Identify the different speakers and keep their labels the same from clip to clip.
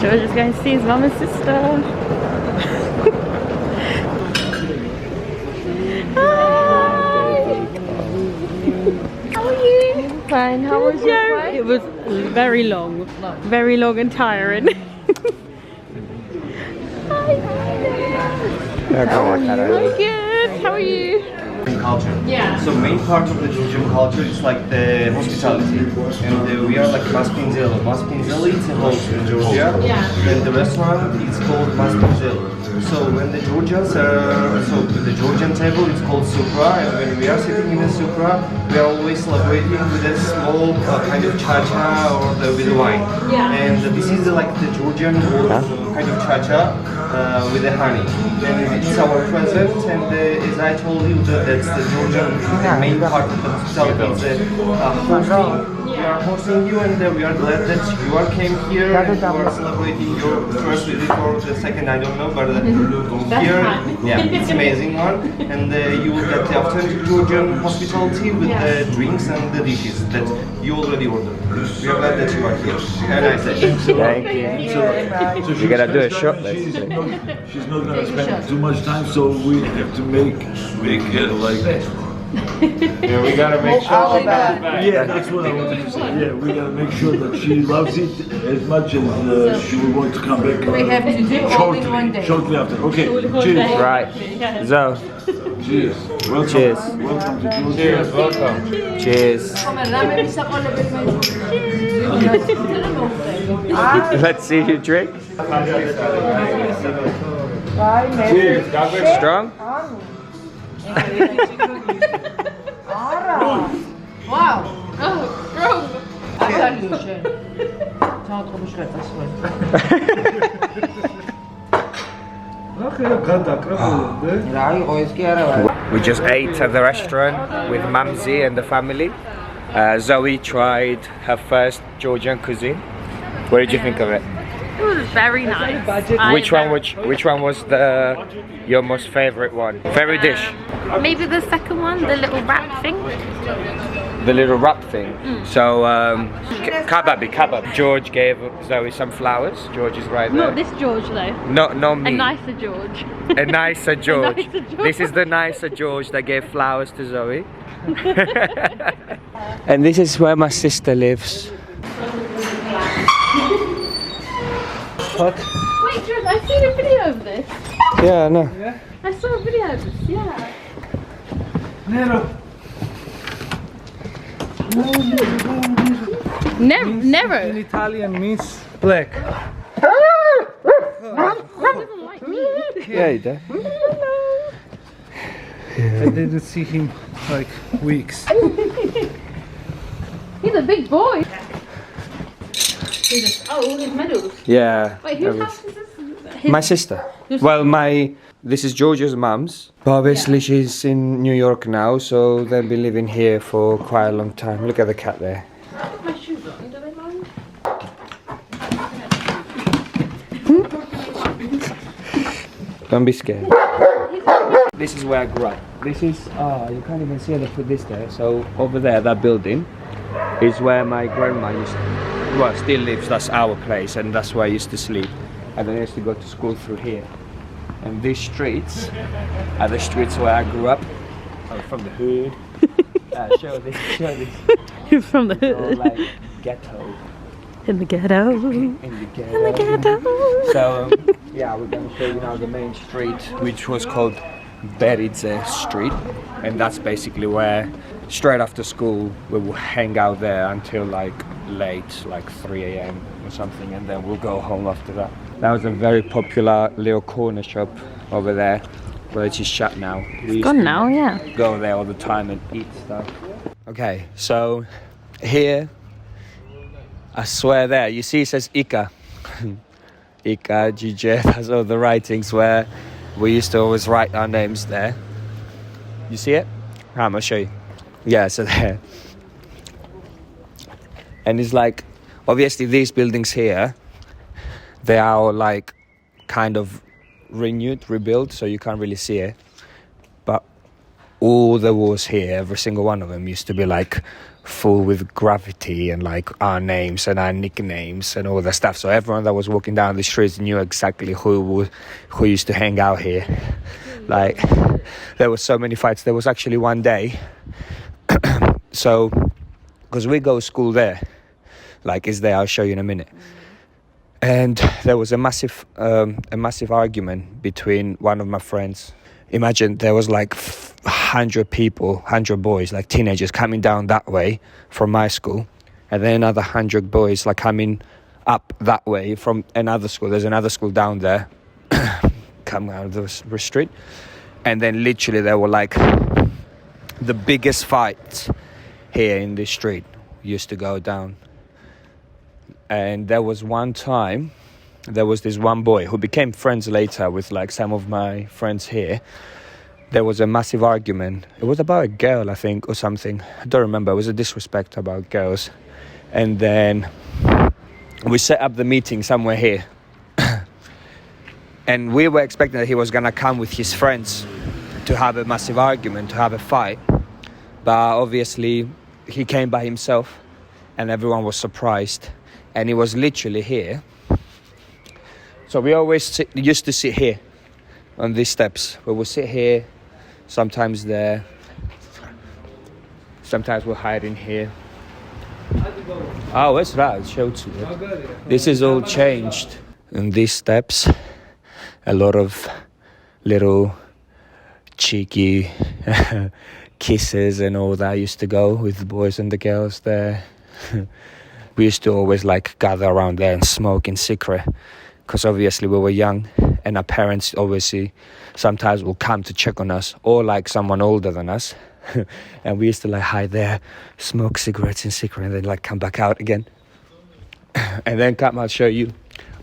Speaker 1: we're just going to see his mum and sister. Hi! How are you?
Speaker 2: Fine, how was your flight?
Speaker 1: It was very long and tiring. Hi! How are you? I'm good. How are you?
Speaker 3: Culture.
Speaker 1: Yeah.
Speaker 3: So main part of the Georgian culture is like the hospitality, and we are like Maspinzel. Maspinzel is a host in Georgia.
Speaker 1: Yeah.
Speaker 3: And the restaurant is called Maspinzel. So when the Georgians are, so the Georgian table it's called supra, and when we are sitting in a supra, we are always celebrating with a small kind of cha-cha or with wine.
Speaker 1: Yeah.
Speaker 3: And this is like the Georgian kind of cha-cha. With the honey. And it's our present, and as I told you, that's the Georgian main part of the hospitality. It's hosting. We are hosting you, and we are glad that you are came here and you are celebrating your first visit or the second, I don't know, but here, yeah, it's amazing one. And you will get the authentic Georgian hospitality with the drinks and the dishes that you already ordered. We are glad that you are here. Have a nice day.
Speaker 4: Thank you.
Speaker 5: You're gonna do a shot, basically.
Speaker 4: She's not gonna spend too much time, so we have to make it like.
Speaker 5: Yeah, we gotta make sure she comes back.
Speaker 4: Yeah, that's what I wanted to say. Yeah, we gotta make sure that she loves it as much as she will want to come back.
Speaker 2: We have to do all in one day.
Speaker 4: Shortly after. Okay. Cheers.
Speaker 5: Right. So,
Speaker 4: Cheers. Welcome.
Speaker 5: Cheers.
Speaker 4: Welcome to Georgia.
Speaker 5: cheers, welcome. Cheers. Let's see you drink. Cheers. Strong?
Speaker 2: Wow.
Speaker 1: Oh, strong.
Speaker 5: We just ate at the restaurant with Mamzi and the family. Zoe tried her first Georgian cuisine. What did you think of it?
Speaker 1: It was very nice.
Speaker 5: Which one was your most favorite one? Favorite dish?
Speaker 1: Maybe the second one, the little wrap thing.
Speaker 5: The little wrap thing. So kebab. George gave Zoe some flowers. George is right there.
Speaker 1: Not this George though.
Speaker 5: Not me.
Speaker 1: A nicer George.
Speaker 5: A nicer George.
Speaker 1: nicer George.
Speaker 5: This is the nicer George that gave flowers to Zoe. And this is where my sister lives. What?
Speaker 1: Wait, George, I've seen a video of this.
Speaker 5: Yeah, no.
Speaker 1: I saw a video of this, yeah. Nero.
Speaker 6: In Italian means black.
Speaker 1: He doesn't like me.
Speaker 5: Yeah, he does.
Speaker 6: I didn't see him like weeks.
Speaker 1: He's a big boy. All his medals.
Speaker 5: Yeah.
Speaker 1: Wait, whose house is this?
Speaker 5: My sister. Well, this is Georgia's mum's. But obviously she's in New York now, so they'll be living here for quite a long time. Look at the cat there.
Speaker 1: I put my shoes on, do they mind?
Speaker 5: Don't be scared. This is where I grew up. This is, you can't even see how they put this there. So over there, that building, is where my grandma still lives. That's our place, and that's where I used to sleep. And then I used to go to school through here. And these streets are the streets where I grew up. I'm from the hood. Show this.
Speaker 1: He's from the hood.
Speaker 5: All like ghetto.
Speaker 1: In the ghetto.
Speaker 5: In the ghetto. So yeah, we're gonna show you now the main street, which was called Beridze Street, and that's basically where straight after school we will hang out there until like late, like 3 a.m. or something, and then we'll go home after that. That was a very popular little corner shop over there, but it's just shut now.
Speaker 1: It's gone now, yeah.
Speaker 5: Go there all the time and eat stuff. Okay, so here, I swear there, you see it says Ika. Ika, GJ, that's all the writings where we used to always write our names there. You see it? I'm gonna show you. Yeah, so there. And it's like, obviously these buildings here, they are like kind of rebuilt, so you can't really see it. But all the walls here, every single one of them used to be like full with graffiti and like our names and our nicknames and all that stuff. So everyone that was walking down the streets knew exactly who used to hang out here. Like, there were so many fights. There was actually one day, so, because we go to school there, like it's there, I'll show you in a minute. And there was a massive argument between one of my friends. Imagine there was like 100 people, 100 boys, like teenagers coming down that way from my school, and then another 100 boys like coming up that way from another school. There's another school down there, coming out of the street, and then literally there were like the biggest fights here in this street used to go down. And there was one time, there was this one boy who became friends later with like some of my friends here. There was a massive argument. It was about a girl, I think, or something. I don't remember. It was a disrespect about girls. And then we set up the meeting somewhere here. And we were expecting that he was going to come with his friends to have a massive argument, to have a fight. But obviously, he came by himself and everyone was surprised. And he was literally here. So we always used to sit here on these steps. We would sit here, sometimes there. Sometimes we'll hide in here. Oh, it's right. This is all changed. And these steps, a lot of little cheeky kisses and all that used to go with the boys and the girls there. We used to always like gather around there and smoke in secret, because obviously we were young and our parents obviously sometimes will come to check on us, or like someone older than us. And we used to like hide there, smoke cigarettes in secret, and then like come back out again. And then I'll show you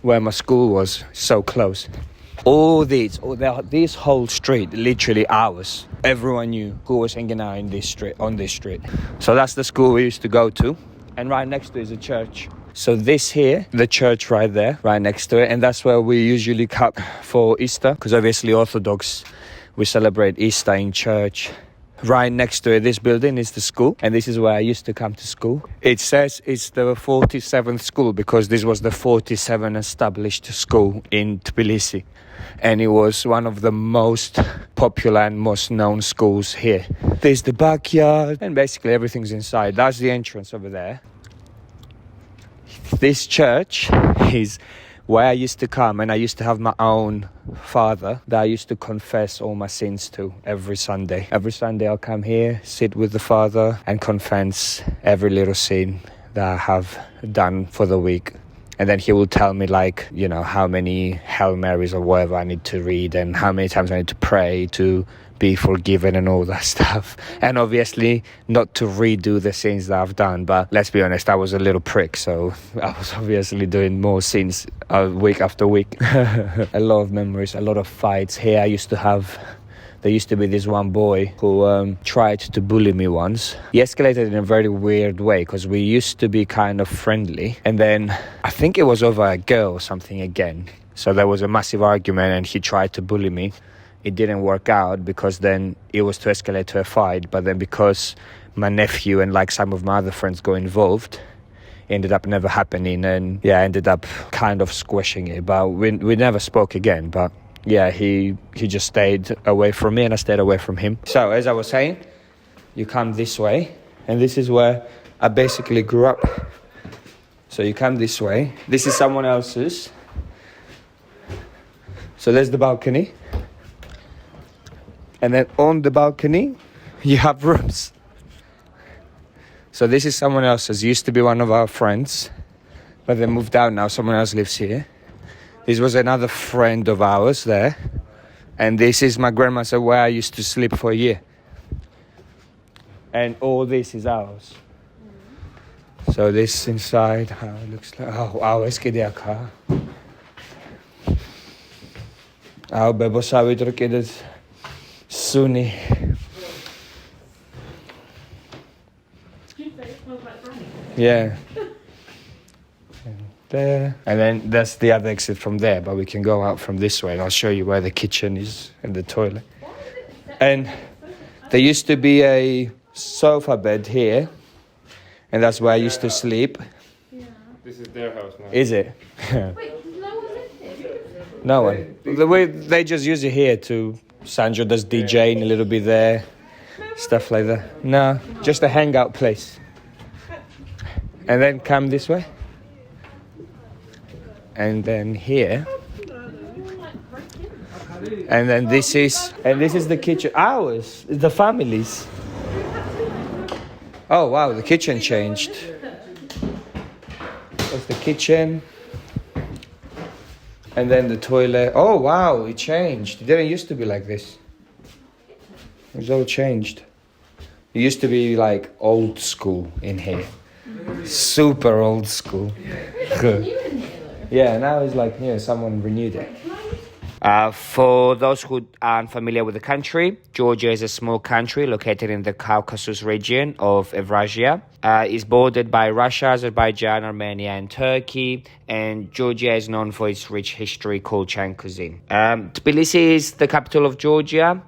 Speaker 5: where my school was, so close. This whole street, literally ours. Everyone knew who was hanging out in this street, on this street. So that's the school we used to go to. And right next to it is a church. So this here, the church right there, right next to it. And that's where we usually come for Easter. Because obviously Orthodox, we celebrate Easter in church. Right next to it, this building is the school. And this is where I used to come to school. It says it's the 47th school because this was the 47th established school in Tbilisi. And it was one of the most popular and most known schools here. There's the backyard and basically everything's inside. That's the entrance over there. This church is where I used to come, and I used to have my own father that I used to confess all my sins to every Sunday. Every Sunday I'll come here, sit with the father and confess every little sin that I have done for the week. And then he will tell me like, you know, how many Hail Marys or whatever I need to read and how many times I need to pray to be forgiven and all that stuff. And obviously not to redo the sins that I've done. But let's be honest, I was a little prick. So I was obviously doing more sins week after week. A lot of memories, a lot of fights. Here there used to be this one boy who tried to bully me once. He escalated in a very weird way because we used to be kind of friendly. And then I think it was over a girl or something again. So there was a massive argument and he tried to bully me. It didn't work out because then it was to escalate to a fight. But then because my nephew and like some of my other friends got involved, it ended up never happening. And yeah, I ended up kind of squishing it. But we never spoke again. But yeah, he just stayed away from me and I stayed away from him. So as I was saying, you come this way and this is where I basically grew up. So you come this way. This is someone else's. So there's the balcony. And then on the balcony, you have rooms. So this is someone else's. Used to be one of our friends, but they moved out now. Someone else lives here. This was another friend of ours there. And this is my grandma's where I used to sleep for a year. And all this is ours. So this inside, how it looks like. Oh, wow, es que de acá. Oh, bebo sabe otro que es Sunni. Yeah. There. And then that's the other exit from there, but we can go out from this way and I'll show you where the kitchen is and the toilet. And there used to be a sofa bed here And that's where I used to sleep.
Speaker 1: This is their house now.
Speaker 5: Is it? No one. The way they just use it here to Sanjo does DJing a little bit there, stuff like that. No, just a hangout place. And then come this way. And then here. And then this is the kitchen. Ours, the family's. Oh wow, the kitchen changed. That's the kitchen. And then the toilet. Oh wow, it changed. It didn't used to be like this. It was all changed. It used to be like old school in here. Super old school. Yeah, now it's like, someone renewed it. For those who aren't familiar with the country, Georgia is a small country located in the Caucasus region of Eurasia. It's bordered by Russia, Azerbaijan, Armenia, and Turkey. And Georgia is known for its rich history, culture, and cuisine. Tbilisi is the capital of Georgia.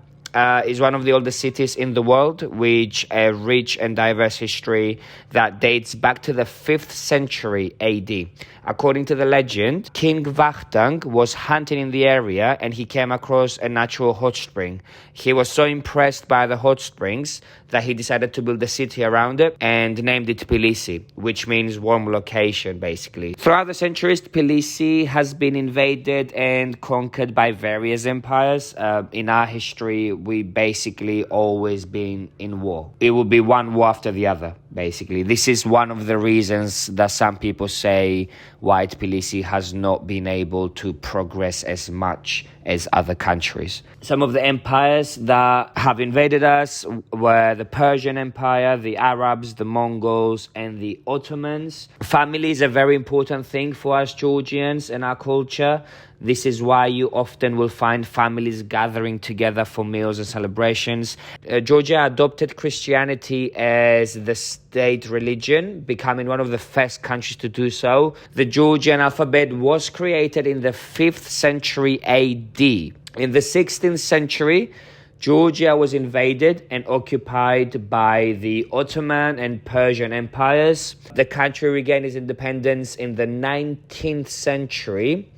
Speaker 5: Is one of the oldest cities in the world, with a rich and diverse history that dates back to the 5th century AD. According to the legend, King Vakhtang was hunting in the area and he came across a natural hot spring. He was so impressed by the hot springs that he decided to build a city around it and named it Tbilisi, which means warm location, basically. Throughout the centuries, Tbilisi has been invaded and conquered by various empires. In our history, we basically always been in war. It will be one war after the other, basically. This is one of the reasons that some people say why Tbilisi has not been able to progress as much as other countries. Some of the empires that have invaded us were the Persian Empire, the Arabs, the Mongols, and the Ottomans. Family is a very important thing for us Georgians and our culture. This is why you often will find families gathering together for meals and celebrations. Georgia adopted Christianity as the state religion, becoming one of the first countries to do so. The Georgian alphabet was created in the 5th century AD. In the 16th century, Georgia was invaded and occupied by the Ottoman and Persian empires. The country regained its independence in the 19th century.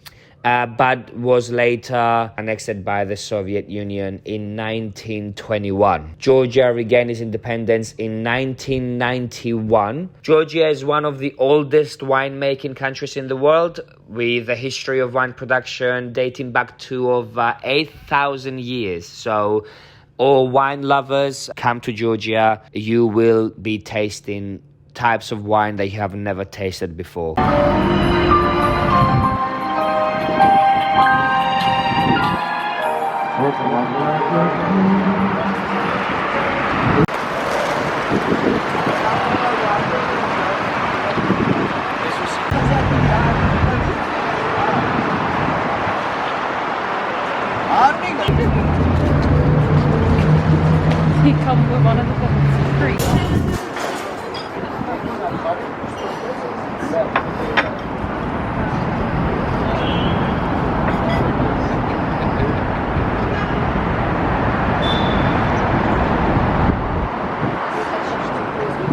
Speaker 5: But was later annexed by the Soviet Union in 1921. Georgia regained its independence in 1991. Georgia is one of the oldest winemaking countries in the world, with a history of wine production dating back to over 8,000 years. So all wine lovers come to Georgia, you will be tasting types of wine that you have never tasted before.
Speaker 2: He come with one of the bottles of fruit.